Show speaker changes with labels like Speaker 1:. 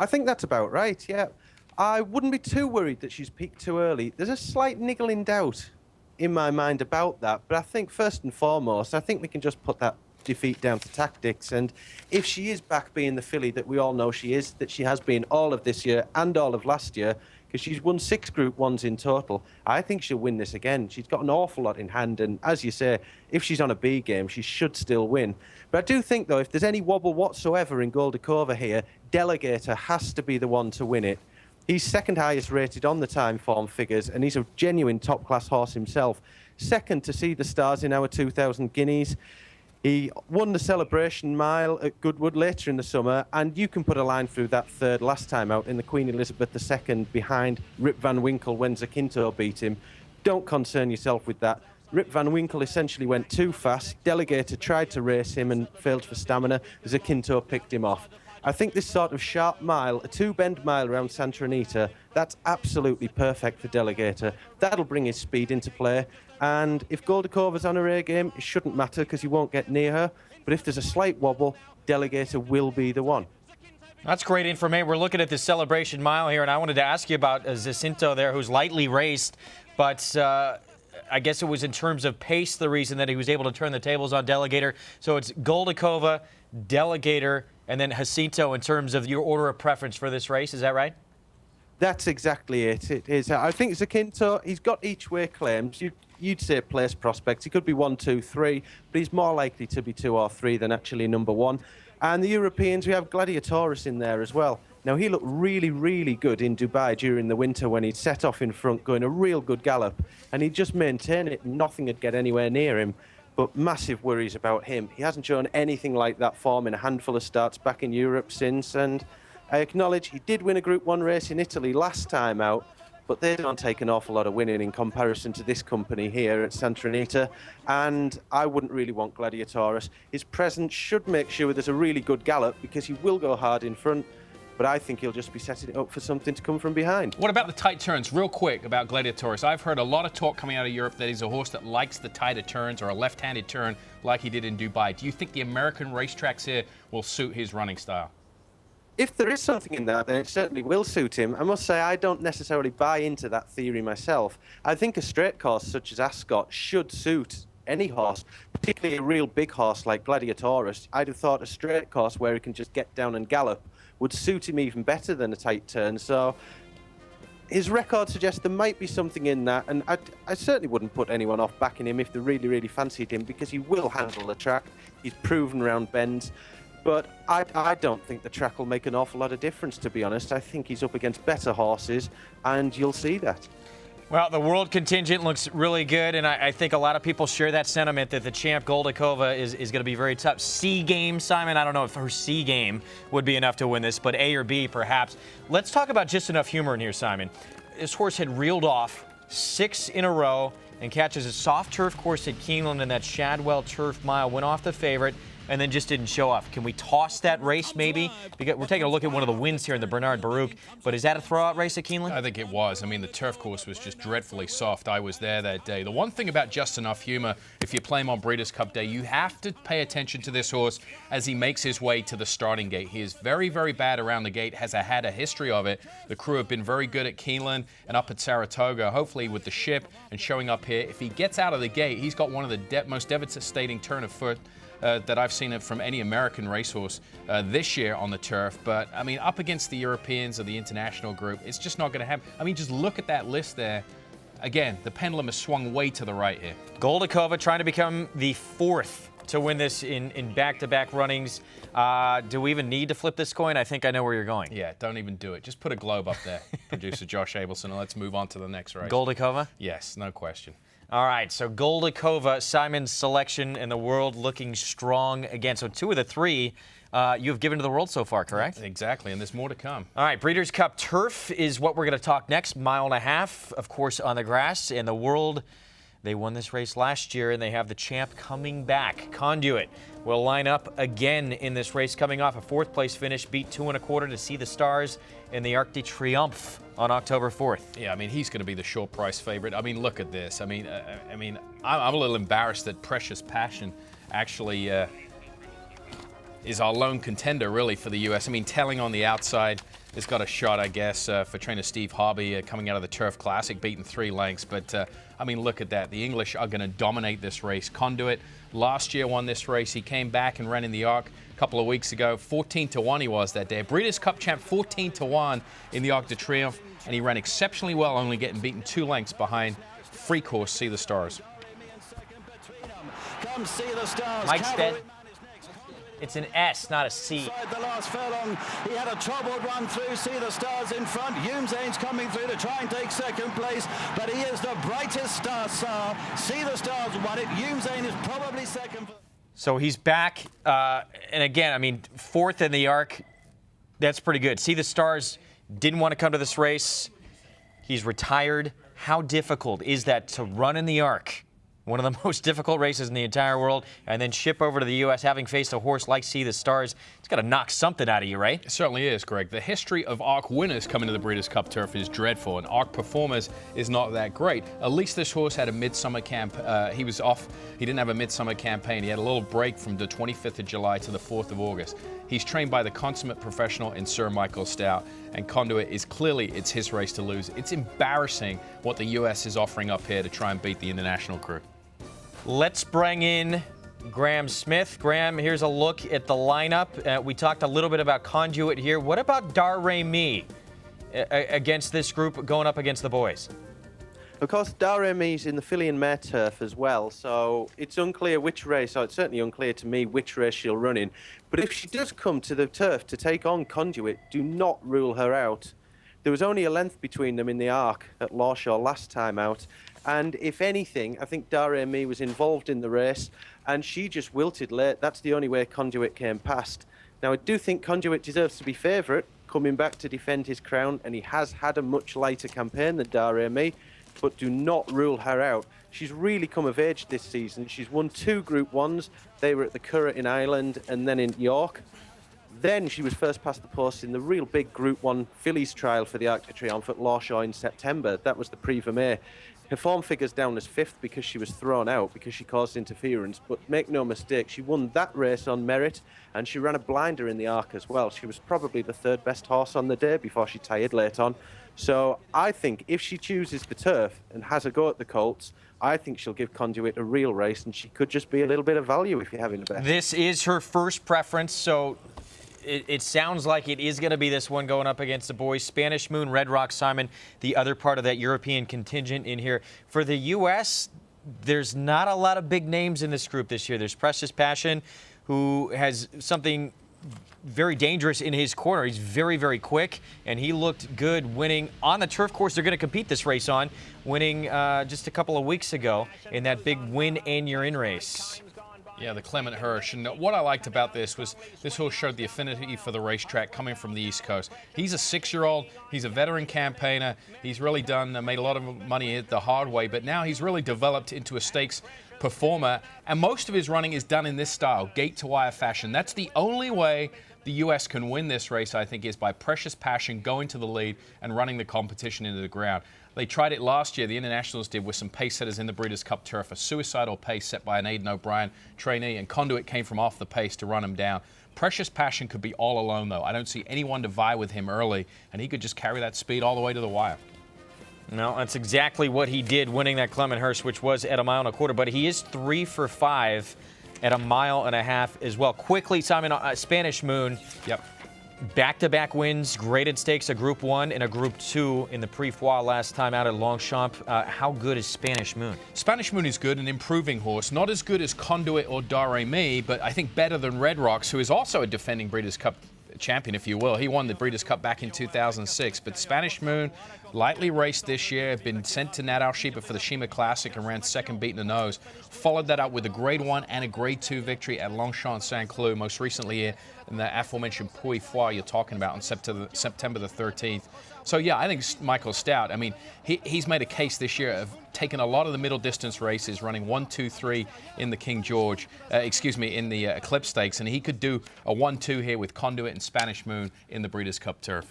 Speaker 1: I think that's about right, yeah. I wouldn't be too worried that she's peaked too early. There's a slight niggling doubt in my mind about that, but I think first and foremost, I think we can just put that defeat down to tactics. And if she is back being the filly that we all know she is, that she has been all of this year and all of last year, because she's won 6 Group 1s in total, I think she'll win this again. She's got an awful lot in hand, and as you say, if she's on a B game, she should still win. But I do think, though, if there's any wobble whatsoever in Goldikova here, Delegator has to be the one to win it. He's second highest rated on the time form figures, and he's a genuine top-class horse himself. Second to see the stars in our 2000 Guineas. He won the Celebration Mile at Goodwood later in the summer, and you can put a line through that third last time out in the Queen Elizabeth II behind Rip Van Winkle when ZACINTO beat him. Don't concern yourself with that. Rip Van Winkle essentially went too fast. Delegator tried to race him and failed for stamina. ZACINTO picked him off. I think this sort of sharp mile, a 2-bend mile around Santa Anita, that's absolutely perfect for Delegator. That'll bring his speed into play. And if Goldikova's on her A game, it shouldn't matter because you won't get near her. But if there's a slight wobble, Delegator will be the one.
Speaker 2: That's great information. We're looking at the Celebration Mile here, and I wanted to ask you about ZACINTO there, who's lightly raced, but I guess it was in terms of pace the reason that he was able to turn the tables on Delegator. So it's Goldikova, Delegator, and then Jacinto in terms of your order of preference for this race. Is that right?
Speaker 1: That's exactly it. It is. I think ZACINTO, he's got each way claims. You'd say place prospects. He could be 1, 2, 3, but he's more likely to be 2 or 3 than actually number 1. And the Europeans, we have Gladiatoris in there as well. Now, he looked really, really good in Dubai during the winter when he'd set off in front, going a real good gallop, and he'd just maintain it and nothing would get anywhere near him. But massive worries about him. He hasn't shown anything like that form in a handful of starts back in Europe since, and I acknowledge he did win a Group 1 race in Italy last time out, but they don't take an awful lot of winning in comparison to this company here at Santa Anita, and I wouldn't really want Gladiatoris. His presence should make sure there's a really good gallop because he will go hard in front, but I think he'll just be setting it up for something to come from behind.
Speaker 3: What about the tight turns? Real quick about Gladiatoris. I've heard a lot of talk coming out of Europe that he's a horse that likes the tighter turns or a left-handed turn like he did in Dubai. Do you think the American racetracks here will suit his running style?
Speaker 1: If there is something in that, then it certainly will suit him. I must say, I don't necessarily buy into that theory myself. I think a straight course such as Ascot should suit any horse, particularly a real big horse like Gladiatoris. I'd have thought a straight course where he can just get down and gallop would suit him even better than a tight turn. So his record suggests there might be something in that, and I certainly wouldn't put anyone off backing him if they really, really fancied him, because he will handle the track. He's proven round bends. But I don't think the track will make an awful lot of difference, to be honest. I think he's up against better horses, and you'll see that.
Speaker 2: Well, the world contingent looks really good, and I think a lot of people share that sentiment that the champ Goldikova is going to be very tough. C game, Simon, I don't know if her C game would be enough to win this, but A or B perhaps. Let's talk about Just Enough Humor in here, Simon. This horse had reeled off 6 in a row and catches a soft turf course at Keeneland in that Shadwell Turf Mile, went off the favorite, and then just didn't show off. Can we toss that race maybe? Because we're taking a look at one of the wins here in the Bernard Baruch, but is that a throwout race at Keeneland?
Speaker 3: I think it was. I mean, the turf course was just dreadfully soft. I was there that day. The one thing about Just Enough Humor, if you play him on Breeders' Cup Day, you have to pay attention to this horse as he makes his way to the starting gate. He is very, very bad around the gate, has had a history of it. The crew have been very good at Keeneland and up at Saratoga, hopefully with the ship and showing up here. If he gets out of the gate, he's got one of the most devastating turn of foot that I've seen it from any American racehorse this year on the turf. But, I mean, up against the Europeans or the international group, it's just not going to happen. I mean, just look at that list there. Again, the pendulum has swung way to the right here.
Speaker 2: Goldikova trying to become the 4th to win this in back-to-back runnings. Do we even need to flip this coin? I think I know where you're going.
Speaker 3: Yeah, don't even do it. Just put a globe up there, producer Josh Abelson, and let's move on to the next race.
Speaker 2: Goldikova?
Speaker 3: Yes, no question.
Speaker 2: All right, so Goldikova, Simon's selection, and the world looking strong again. So 2 of the 3 you have given to the world so far, correct?
Speaker 3: Exactly, and there's more to come.
Speaker 2: All right, Breeders' Cup Turf is what we're going to talk next. 1.5 miles, of course, on the grass. And the world, they won this race last year, and they have the champ coming back. Conduit will line up again in this race, coming off a 4th-place finish, beat 2 1/4 to see the stars in the Arc de Triomphe on October 4th.
Speaker 3: Yeah, I mean, he's going to be the short price favorite. I mean, look at this. I mean, I'm a little embarrassed that Precious Passion actually is our lone contender, really, for the U.S. I mean, Telling on the outside has got a shot, I guess, for trainer Steve Harvey coming out of the Turf Classic, beating 3 lengths. But, I mean, look at that. The English are going to dominate this race. Conduit last year won this race. He came back and ran in the Arc a couple of weeks ago. 14-1 he was that day. Breeders' Cup champ, 14-1 in the Arc de Triomphe. And he ran exceptionally well, only getting beaten 2 lengths behind free course See the Stars.
Speaker 4: Come See the Stars.
Speaker 2: Mike's dead. It's an S, not a C.
Speaker 4: The last furlong, he had a troubled run through. See the Stars in front. Zane's coming through to try and take second place, but he is the brightest star. See the Stars won it. Zane is probably second.
Speaker 2: So he's back, and again, I mean, 4th in the Arc. That's pretty good. See the Stars didn't want to come to this race. He's retired. How difficult is that to run in the Arc? One of the most difficult races in the entire world, and then ship over to the U.S. having faced a horse like See the Stars. It's got to knock something out of you, right?
Speaker 3: It certainly is, Greg. The history of ARC winners coming to the Breeders' Cup Turf is dreadful, and ARC performers is not that great. At least this horse had a midsummer camp. He was off. He didn't have a midsummer campaign. He had a little break from the 25th of July to the 4th of August. He's trained by the consummate professional in Sir Michael Stout, and Conduit is clearly, it's his race to lose. It's embarrassing what the U.S. is offering up here to try and beat the international crew.
Speaker 2: Let's bring in Graham Smith. Graham, here's a look at the lineup. We talked a little bit about Conduit here. What about Dar Remy against this group going up against the boys?
Speaker 1: Of course, Dar Remy's in the filly and mare turf as well, so it's unclear which race, or it's certainly unclear to me which race she'll run in. But if she does come to the turf to take on Conduit, do not rule her out. There was only a length between them in the Arc at Lawshaw last time out. And if anything, I think Dar Remy was involved in the race, and she just wilted late. That's the only way Conduit came past. Now, I do think Conduit deserves to be favourite, coming back to defend his crown, and he has had a much lighter campaign than Dar Remy, but do not rule her out. She's really come of age this season. She's won 2 Group 1s. They were at the Curragh in Ireland and then in York. Then she was first past the post in the real big Group 1 fillies trial for the Arc de Triomphe at Lawshaw in September. That was the Prix Vermeer. Her form figures down as 5th because she was thrown out, because she caused interference. But make no mistake, she won that race on merit, and she ran a blinder in the Arc as well. She was probably the 3rd best horse on the day before she tired late on. So I think if she chooses the turf and has a go at the Colts, I think she'll give Conduit a real race, and she could just be a little bit of value if you're having a bet.
Speaker 2: This is her first preference, so it sounds like it is going to be this one going up against the boys. Spanish Moon, Red Rock Simon, the other part of that European contingent in here. For the U.S., there's not a lot of big names in this group this year. There's Precious Passion, who has something very dangerous in his corner. He's very, very quick, and he looked good winning on the turf course they're going to compete this race on, winning just a couple of weeks ago in that big Win and You're In race.
Speaker 3: Yeah, the Clement Hirsch. And what I liked about this was this horse showed the affinity for the racetrack coming from the East Coast. He's a 6-year-old. He's a veteran campaigner. He's really made a lot of money the hard way, but now he's really developed into a stakes performer. And most of his running is done in this style, gate-to-wire fashion. That's the only way the U.S. can win this race, I think, is by Precious Passion going to the lead and running the competition into the ground. They tried it last year, the internationals did, with some pace setters in the Breeders' Cup Turf, a suicidal pace set by an Aidan O'Brien trainee, and Conduit came from off the pace to run him down. Precious Passion could be all alone, though. I don't see anyone to vie with him early, and he could just carry that speed all the way to the wire.
Speaker 2: No, that's exactly what he did, winning that Clement Hirsch, which was at 1.25 miles, but he is 3 for 5 at 1.5 miles as well. Quickly, Simon, Spanish Moon.
Speaker 3: Yep.
Speaker 2: Back-to-back wins, graded stakes, a Group 1 and a Group 2 in the Prix Foix last time out at Longchamp. How good is Spanish Moon?
Speaker 3: Spanish Moon is good, an improving horse. Not as good as Conduit or Dar Remy, but I think better than Red Rocks, who is also a defending Breeders' Cup champion, if you will. He won the Breeders' Cup back in 2006. But Spanish Moon, lightly raced this year, been sent to Nat Al-Sheba for the Shima Classic and ran second beating the nose. Followed that up with a Grade 1 and a Grade 2 victory at Longchamp Saint-Cloud, most recently here in the aforementioned Prix Foix you're talking about on September the 13th. So yeah, I think Michael Stout, I mean, he's made a case this year of taking a lot of the middle distance races, running 1, 2, 3 in the King George, in the Eclipse Stakes, and he could do a 1-2 here with Conduit and Spanish Moon in the Breeders' Cup Turf.